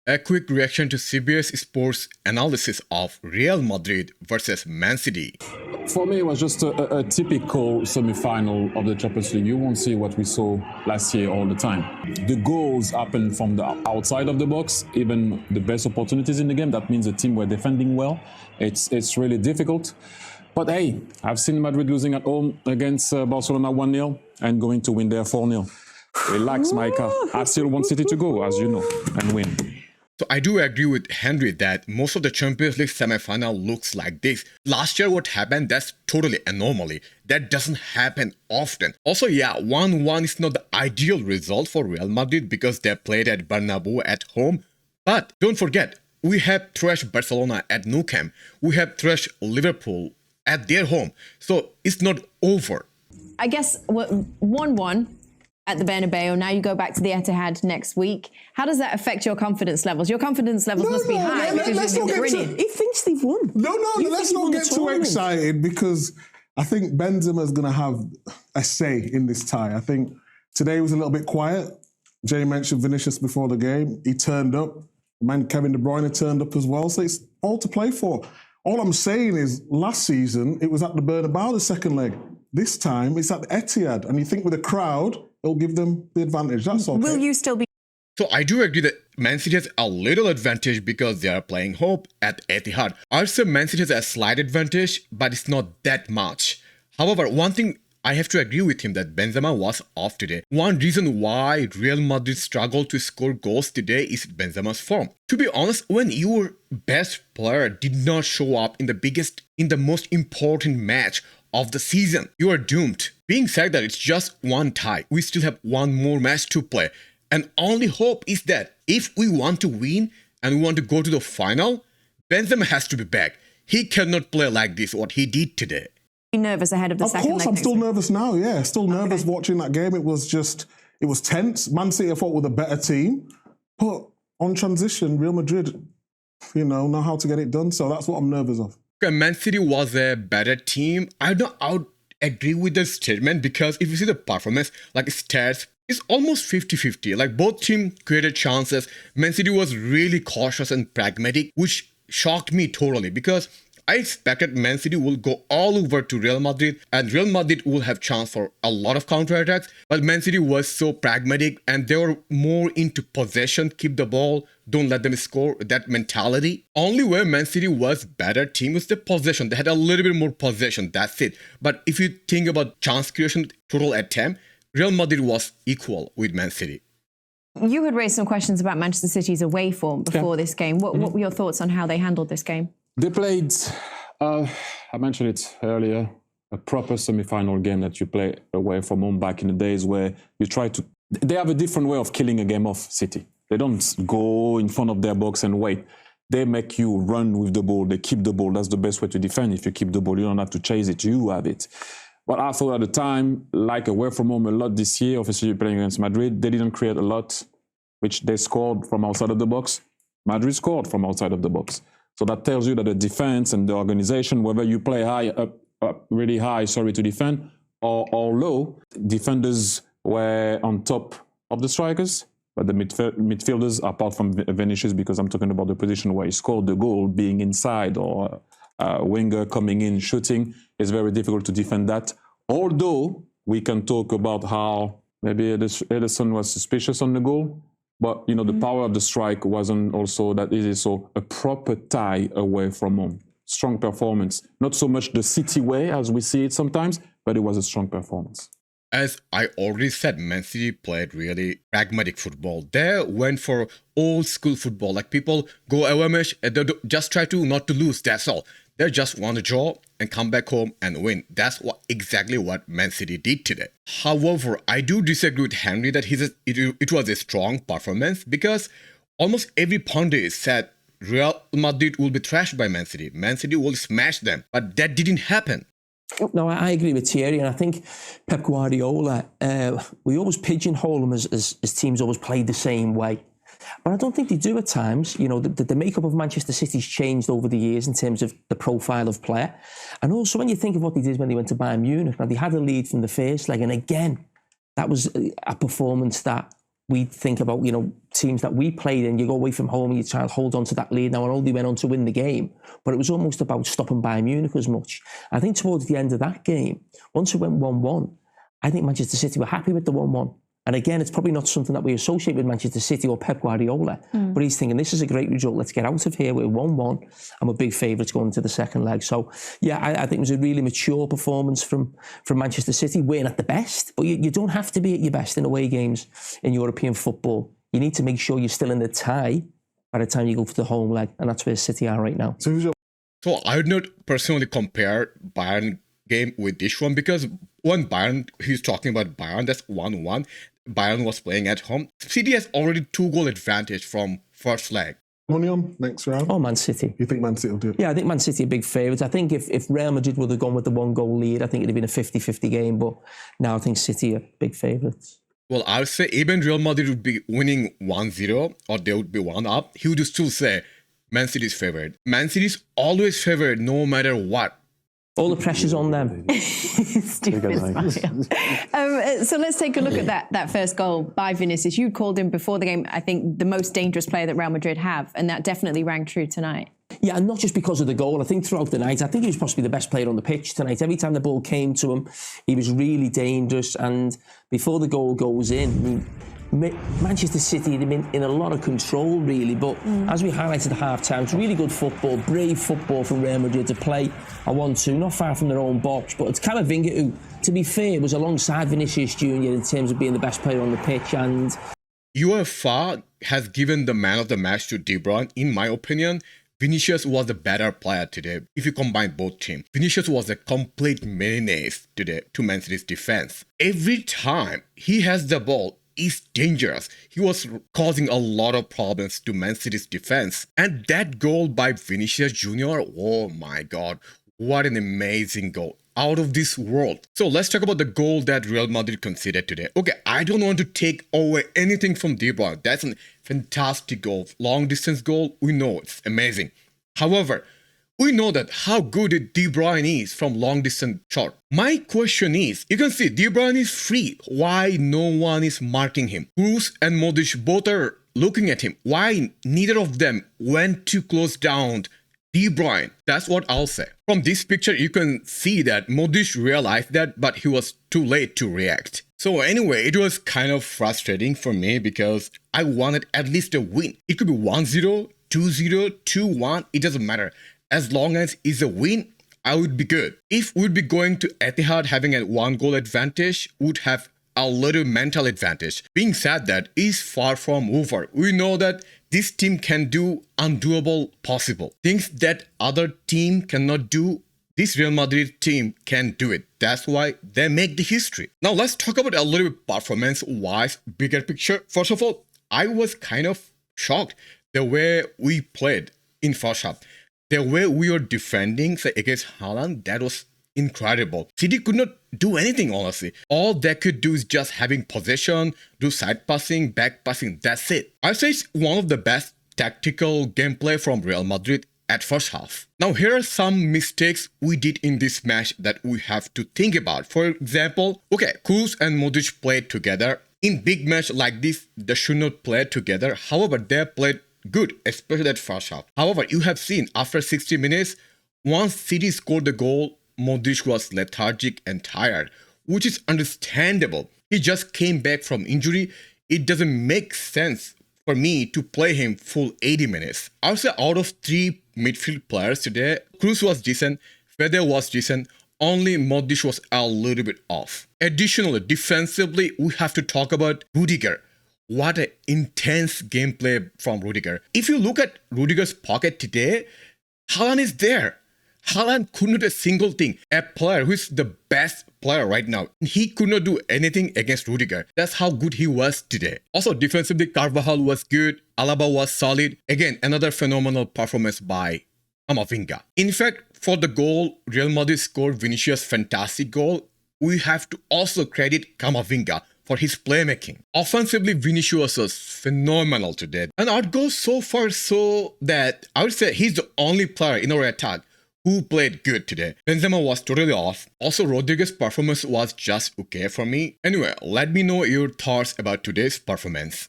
A quick reaction to CBS Sports analysis of Real Madrid versus Man City. For me, it was just a typical semi-final of the Champions League. You won't see what we saw last year all the time. The goals happen from the outside of the box, even the best opportunities in the game. That means the team were defending well. It's really difficult. But hey, I've seen Madrid losing at home against Barcelona 1-0 and going to win there 4-0. Relax, Micah. I still want City to go, as you know, and win. So I do agree with Henry that most of the Champions League semi-final looks like this. Last year what happened, that's totally anomaly. That doesn't happen often. Also, yeah, 1-1 is not the ideal result for Real Madrid because they played at Bernabeu at home. But don't forget, we have thrashed Barcelona at Nou Camp. We have thrashed Liverpool at their home. So it's not over. I guess 1-1. At the Bernabeu. Now you go back to the Etihad next week. How does that affect your confidence levels? Your confidence levels must be high because you're brilliant. He thinks they've won. No, let's not get too excited because I think Benzema is going to have a say in this tie. I think today was a little bit quiet. Jay mentioned Vinicius before the game. He turned up. Man, Kevin De Bruyne turned up as well. So it's all to play for. All I'm saying is last season, it was at the Bernabeu, the second leg. This time, it's at the Etihad. And you think with a crowd, it'll give them the advantage. That's okay. Will you still be? So I do agree that Man City has a little advantage because they are playing home at Etihad. I'd say Man City has a slight advantage, but it's not that much. However, one thing I have to agree with him that Benzema was off today. One reason why Real Madrid struggled to score goals today is Benzema's form. To be honest, when your best player did not show up in the most important match of the season, you are doomed. Being said that it's just one tie, we still have one more match to play. And only hope is that if we want to win and we want to go to the final, Benzema has to be back. He cannot play like this, what he did today. Nervous ahead of the second leg? Of course, I'm still nervous now, yeah. Still nervous watching that game. It was tense. Man City, I thought, were the better team. But on transition, Real Madrid, know how to get it done. So that's what I'm nervous of. Okay, Man City was a better team. I would agree with the statement because if you see the performance, like stats, it's almost 50-50. Like both teams created chances. Man City was really cautious and pragmatic, which shocked me totally because I expected Man City will go all over to Real Madrid and Real Madrid will have chance for a lot of counterattacks. But Man City was so pragmatic and they were more into possession, keep the ball, don't let them score, that mentality. Only where Man City was better team was the possession. They had a little bit more possession, that's it. But if you think about chance creation, total attempt, Real Madrid was equal with Man City. You had raised some questions about Manchester City's away form before this game. What were your thoughts on how they handled this game? They played, I mentioned it earlier, a proper semi-final game that you play away from home back in the days where you try to... They have a different way of killing a game off, City. They don't go in front of their box and wait. They make you run with the ball. They keep the ball. That's the best way to defend. If you keep the ball, you don't have to chase it. You have it. But I thought at the time, like away from home a lot this year, obviously you're playing against Madrid, they didn't create a lot, which they scored from outside of the box. Madrid scored from outside of the box. So that tells you that the defense and the organization, whether you play high, really high, to defend, or low, defenders were on top of the strikers. But the midfielders, apart from Vinicius, because I'm talking about the position where he scored the goal, being inside or a winger coming in, shooting, it's very difficult to defend that. Although we can talk about how maybe Ederson was suspicious on the goal. But, the power of the strike wasn't also that easy. So a proper tie away from home. Strong performance. Not so much the City way as we see it sometimes, but it was a strong performance. As I already said, Man City played really pragmatic football. They went for old school football. Like people go away match and they just try to not to lose, that's all. They just want to draw and come back home and win. That's exactly what Man City did today. However, I do disagree with Henry that it was a strong performance because almost every pundit said Real Madrid will be thrashed by Man City. Man City will smash them. But that didn't happen. No, I agree with Thierry, and I think Pep Guardiola, we always pigeonhole them as teams always play the same way. But I don't think they do at times. The makeup of Manchester City's changed over the years in terms of the profile of player. And also when you think of what they did when they went to Bayern Munich, now they had a lead from the first leg, and again, that was a performance that we think about, teams that we played in, you go away from home and you try and hold on to that lead. Now, I know they went on to win the game, but it was almost about stopping Bayern Munich as much. I think towards the end of that game, once it went 1-1, I think Manchester City were happy with the 1-1. And again, it's probably not something that we associate with Manchester City or Pep Guardiola, but he's thinking, this is a great result. Let's get out of here. We're 1-1 and we're big favourites going into the second leg. So, yeah, I think it was a really mature performance from Manchester City. We're at the best, but you don't have to be at your best in away games in European football. You need to make sure you're still in the tie by the time you go for the home leg. And that's where City are right now. So I would not personally compare Bayern game with this one, because when Bayern, he's talking about Bayern, that's 1-1. Bayern was playing at home. City has already 2-goal advantage from first leg. Money on next round? Oh, Man City. You think Man City will do it? Yeah, I think Man City are big favourites. I think if Real Madrid would have gone with the 1-goal lead, I think it'd have been a 50-50 game. But now I think City are big favourites. Well, I would say even Real Madrid would be winning 1-0 or they would be 1-up. He would still say Man City's favourite. Man City's always favourite no matter what. All the pressure's on them. Stupid smile. So let's take a look at that first goal by Vinicius. You called him before the game, I think, the most dangerous player that Real Madrid have, and that definitely rang true tonight. Yeah, and not just because of the goal. I think throughout the night, I think he was possibly the best player on the pitch tonight. Every time the ball came to him, he was really dangerous. And before the goal goes in, I mean, Manchester City had been in a lot of control, really. But as we highlighted at half-time, it's really good football, brave football from Real Madrid to play a 1-2, not far from their own box. But it's Carragher who, to be fair, was alongside Vinicius Junior in terms of being the best player on the pitch. And UEFA has given the man of the match to De Bruyne. In my opinion, Vinicius was the better player today. If you combine both teams, Vinicius was a complete menace today to Man City's defense. Every time he has the ball, is dangerous. He was causing a lot of problems to Man City's defense. And that goal by Vinicius Junior, oh my God, what an amazing goal. Out of this world. So let's talk about the goal that Real Madrid conceded today. Okay, I don't want to take away anything from De Bruyne. That's a fantastic goal. Long distance goal, we know it's amazing. However, we know that how good De Bruyne is from long distance shot. My question is, you can see De Bruyne is free. Why no one is marking him? Kroos and Modric both are looking at him. Why neither of them went to close down De Bruyne? That's what I'll say. From this picture, you can see that Modric realized that, but he was too late to react. So anyway, it was kind of frustrating for me because I wanted at least a win. It could be 1-0, 2-0, 2-1, it doesn't matter. As long as it's a win, I would be good. If we'd be going to Etihad having a 1-goal advantage, would have a little mental advantage. Being said that is far from over. We know that this team can do undoable possible. Things that other team cannot do, this Real Madrid team can do it. That's why they make the history. Now let's talk about a little bit performance-wise, bigger picture. First of all, I was kind of shocked the way we played in first half. The way we were defending against Haaland, that was incredible. City could not do anything, honestly. All they could do is just having possession, do side passing, back passing, that's it. I'd say it's one of the best tactical gameplay from Real Madrid at first half. Now here are some mistakes we did in this match that we have to think about. For example, okay, Kroos and Modric played together. In big match like this, they should not play together. However, they played good, especially at first half. However, you have seen after 60 minutes, once City scored the goal, Modric was lethargic and tired, which is understandable. He just came back from injury. It doesn't make sense for me to play him full 80 minutes. I would say out of 3 midfield players today, Kroos was decent, Fede was decent, only Modric was a little bit off. Additionally, defensively, we have to talk about Rudiger. What an intense gameplay from Rudiger. If you look at Rudiger's pocket today, Haaland is there. Haaland couldn't do a single thing. A player who is the best player right now, he could not do anything against Rudiger. That's how good he was today. Also, defensively, Carvajal was good. Alaba was solid. Again, another phenomenal performance by Camavinga. In fact, for the goal, Real Madrid scored Vinicius' fantastic goal. We have to also credit Camavinga for his playmaking. Offensively, Vinicius was phenomenal today. And I'd go so far so that I would say he's the only player in our attack who played good today. Benzema was totally off. Also, Rodriguez's performance was just okay for me. Anyway, let me know your thoughts about today's performance.